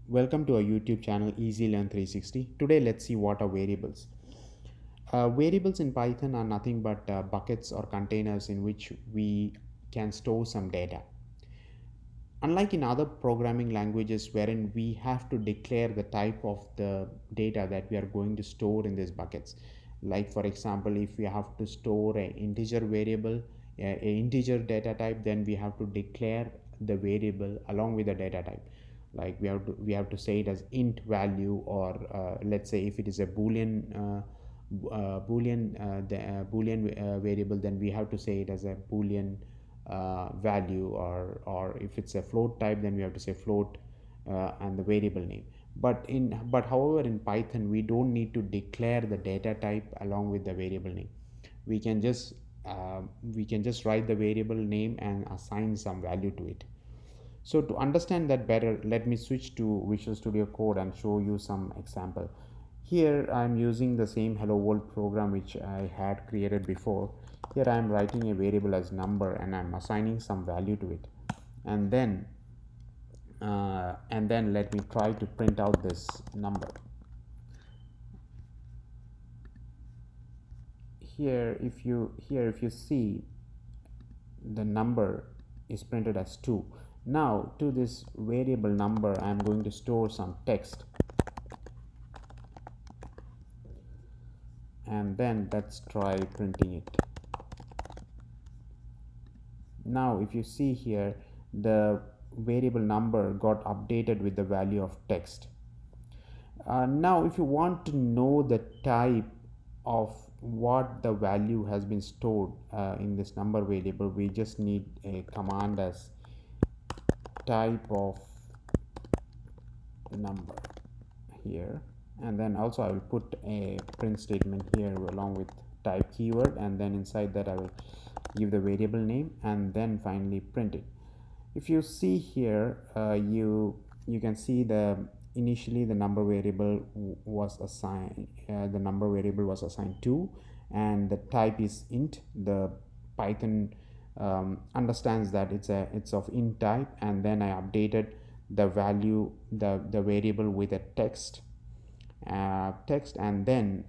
Welcome to our YouTube channel Easy Learn 360. Today let's see what are variables. Variables in Python are nothing but buckets or containers in which we can store some data. Unlike in other programming languages wherein we have to declare the type of the data that we are going to store in these buckets. Like for example, if we have to store an integer variable, a integer data type, then we have to declare the variable along with the data type. Like we have to say it as int value, or let's say if it is a boolean variable, then we have to say it as a boolean value, or if it's a float type, then we have to say float and the variable name. But however, in Python we don't need to declare the data type along with the variable name. We can just write the variable name and assign some value to it. So to understand that better, let me switch to Visual Studio Code and show you some example. Here I am using the same Hello World program which I had created before. Here I am writing a variable as number and I am assigning some value to it. And then let me try to print out this number. Here if you see, the number is printed as 2. Now to this variable number I am going to store some text, and then let's try printing it. Now if you see here, the variable number got updated with the value of text. Now if you want to know the type of what the value has been stored in this number variable, we just need a command as type of number here, and then also I will put a print statement here along with type keyword, and then inside that I will give the variable name and then finally print it. If you see here, you can see the initially the number variable was assigned the number variable was assigned 2, and the type is int. The Python understands that it's of int type, and then I updated the value, the variable with a text, and then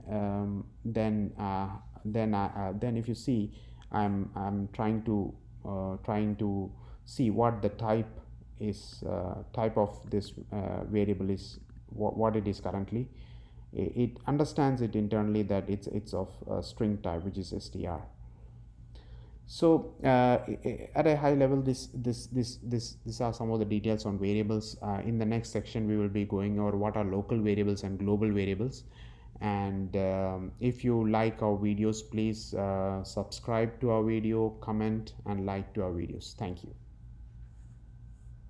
if you see, I'm trying to see what the type is, type of this variable is, what it is currently. It understands it internally that it's of string type, which is str. So at a high level, these are some of the details on variables. In the next section we will be going over what are local variables and global variables. And if you like our videos, please subscribe to our video, comment and like to our videos. Thank you.